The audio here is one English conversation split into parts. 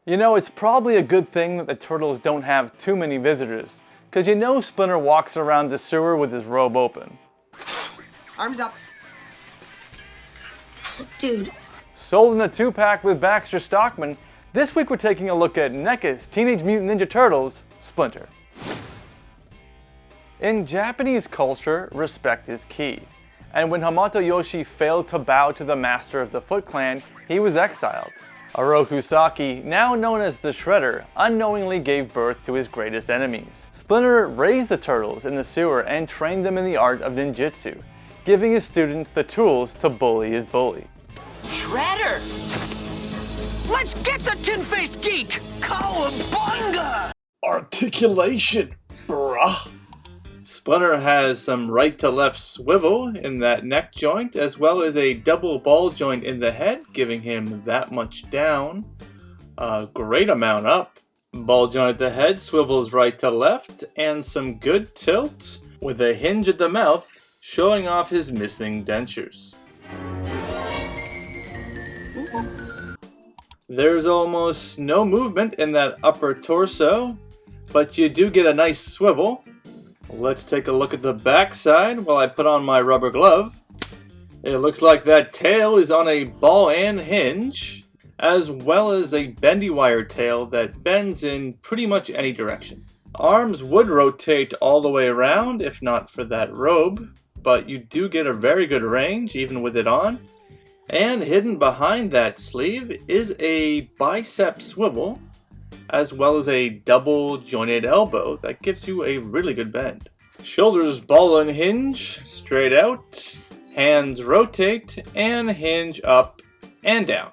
You know, it's probably a good thing that the Turtles don't have too many visitors, because you know Splinter walks around the sewer with his robe open. Arms up. Dude. Sold in a 2-pack with Baxter Stockman, this week we're taking a look at NECA's Teenage Mutant Ninja Turtles, Splinter. In Japanese culture, respect is key, and when Hamato Yoshi failed to bow to the master of the Foot Clan, he was exiled. Oroku Saki, now known as the Shredder, unknowingly gave birth to his greatest enemies. Splinter raised the Turtles in the sewer and trained them in the art of ninjutsu, giving his students the tools to bully his bully. Shredder! Let's get the tin-faced geek! Cowabunga! Articulation, bruh! Splinter has some right-to-left swivel in that neck joint, as well as a double ball joint in the head, giving him that much down. A great amount up. Ball joint at the head swivels right to left, and some good tilt, with a hinge at the mouth, showing off his missing dentures. There's almost no movement in that upper torso, but you do get a nice swivel. Let's take a look at the back side while I put on my rubber glove. It looks like that tail is on a ball and hinge, as well as a bendy wire tail that bends in pretty much any direction. Arms would rotate all the way around if not for that robe, but you do get a very good range even with it on. And hidden behind that sleeve is a bicep swivel, as well as a double jointed elbow that gives you a really good bend. Shoulders ball and hinge, straight out, hands rotate, and hinge up and down.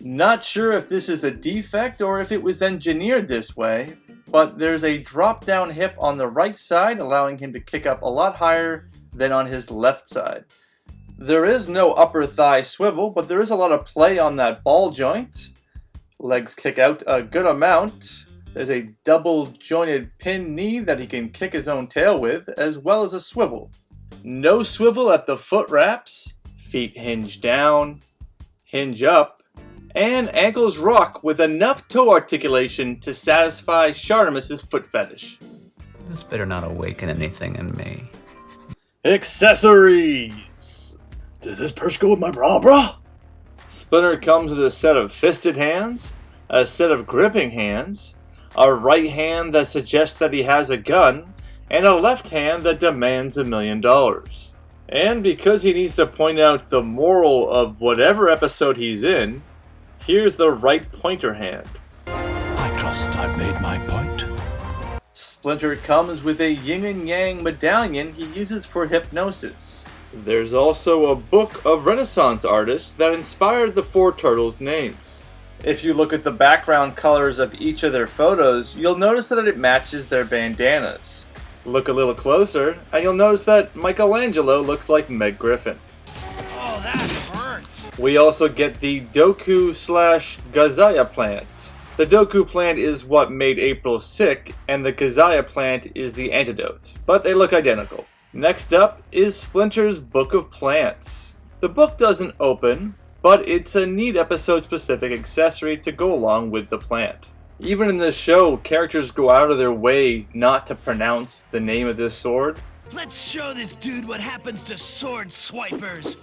Not sure if this is a defect or if it was engineered this way, but there's a drop down hip on the right side, allowing him to kick up a lot higher than on his left side. There is no upper thigh swivel, but there is a lot of play on that ball joint. Legs kick out a good amount. There's a double jointed pin knee that he can kick his own tail with, as well as a swivel. No swivel at the foot wraps. Feet hinge down, hinge up, and ankles rock with enough toe articulation to satisfy Shartimus's foot fetish. This better not awaken anything in me. Accessories! Does this purse go with my bra? Splinter comes with a set of fisted hands, a set of gripping hands, a right hand that suggests that he has a gun, and a left hand that demands $1 million. And because he needs to point out the moral of whatever episode he's in, here's the right pointer hand. I trust I've made my point. Splinter comes with a yin and yang medallion he uses for hypnosis. There's also a book of Renaissance artists that inspired the 4 turtles' names. If you look at the background colors of each of their photos, you'll notice that it matches their bandanas. Look a little closer, and you'll notice that Michelangelo looks like Meg Griffin. Oh, that hurts! We also get the Doku/Gazaya plant. The Doku plant is what made April sick, and the Gazaya plant is the antidote, but they look identical. Next up is Splinter's Book of Plants. The book doesn't open, but it's a neat episode-specific accessory to go along with the plant. Even in this show, characters go out of their way not to pronounce the name of this sword. Let's show this dude what happens to sword swipers!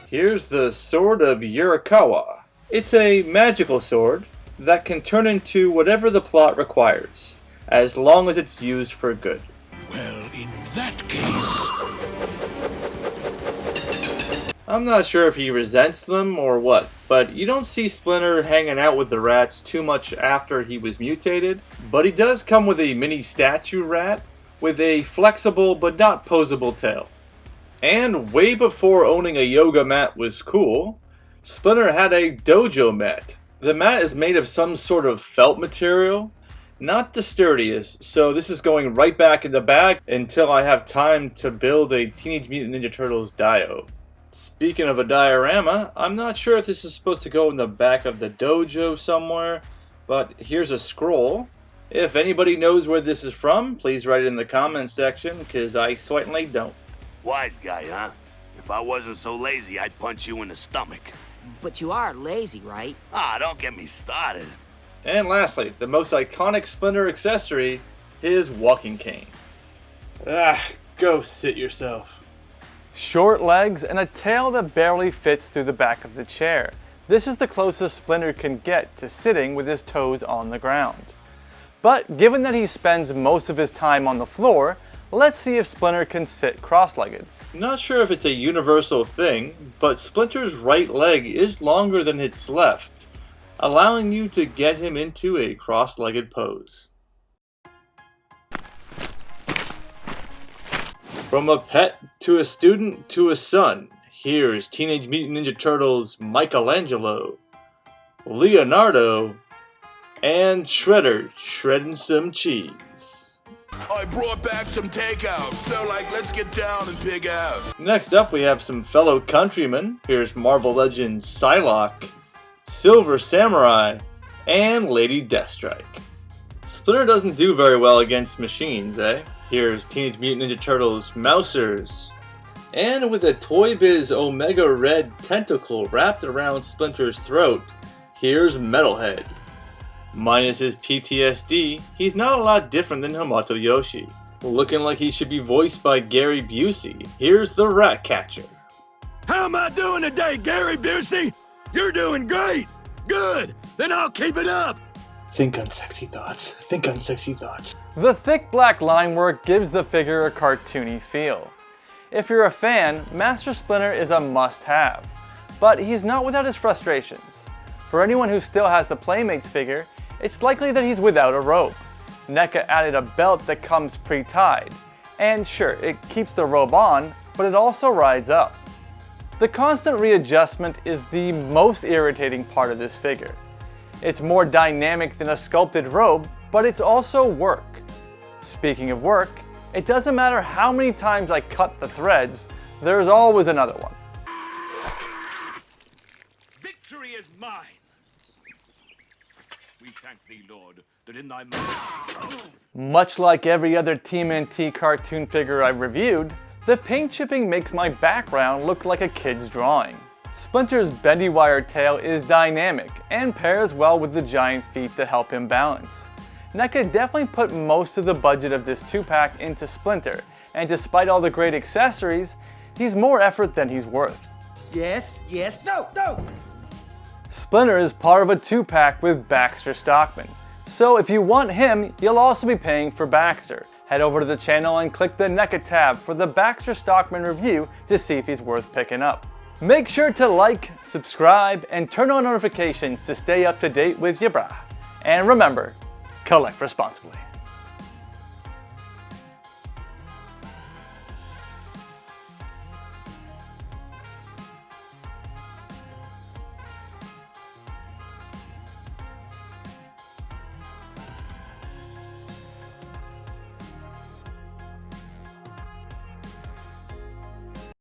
Here's the Sword of Yurikawa. It's a magical sword that can turn into whatever the plot requires, as long as it's used for good. Well, in that case... I'm not sure if he resents them or what, but you don't see Splinter hanging out with the rats too much after he was mutated, but he does come with a mini statue rat with a flexible but not posable tail. And way before owning a yoga mat was cool, Splinter had a dojo mat. The mat is made of some sort of felt material, not the sturdiest, so this is going right back in the bag until I have time to build a Teenage Mutant Ninja Turtles dio. Speaking of a diorama, I'm not sure if this is supposed to go in the back of the dojo somewhere, but here's a scroll. If anybody knows where this is from, please write it in the comments section, because I certainly don't. Wise guy, huh? If I wasn't so lazy, I'd punch you in the stomach. But you are lazy, right? Ah, don't get me started. And lastly, the most iconic Splinter accessory, his walking cane. Go sit yourself. Short legs and a tail that barely fits through the back of the chair. This is the closest Splinter can get to sitting with his toes on the ground. But given that he spends most of his time on the floor, let's see if Splinter can sit cross-legged. Not sure if it's a universal thing, but Splinter's right leg is longer than its left, allowing you to get him into a cross-legged pose. From a pet to a student to a son, here's Teenage Mutant Ninja Turtles Michelangelo, Leonardo, and Shredder shredding some cheese. I brought back some takeout, so let's get down and pig out. Next up we have some fellow countrymen. Here's Marvel Legends Psylocke, Silver Samurai, and Lady Deathstrike. Splinter doesn't do very well against machines, eh? Here's Teenage Mutant Ninja Turtles Mousers. And with a Toy Biz Omega Red tentacle wrapped around Splinter's throat, here's Metalhead. Minus his PTSD, he's not a lot different than Hamato Yoshi. Looking like he should be voiced by Gary Busey, here's the Ratcatcher. How am I doing today, Gary Busey? You're doing great. Good. Then I'll keep it up. Think unsexy thoughts. Think unsexy thoughts. The thick black line work gives the figure a cartoony feel. If you're a fan, Master Splinter is a must-have, but he's not without his frustrations. For anyone who still has the Playmates figure, it's likely that he's without a robe. NECA added a belt that comes pre-tied, and sure, it keeps the robe on, but it also rides up. The constant readjustment is the most irritating part of this figure. It's more dynamic than a sculpted robe, but it's also work. Speaking of work, it doesn't matter how many times I cut the threads, there's always another one. Victory is mine. We thank thee, Lord, that in thy mouth. Much like every other TMNT cartoon figure I've reviewed, the paint chipping makes my background look like a kid's drawing. Splinter's bendy wire tail is dynamic and pairs well with the giant feet to help him balance. NECA definitely put most of the budget of this 2-pack into Splinter, and despite all the great accessories, he's more effort than he's worth. Yes, no! Splinter is part of a 2-pack with Baxter Stockman, so if you want him, you'll also be paying for Baxter. Head over to the channel and click the NECA tab for the Baxter Stockman review to see if he's worth picking up. Make sure to like, subscribe, and turn on notifications to stay up to date with your brah. And remember, collect responsibly.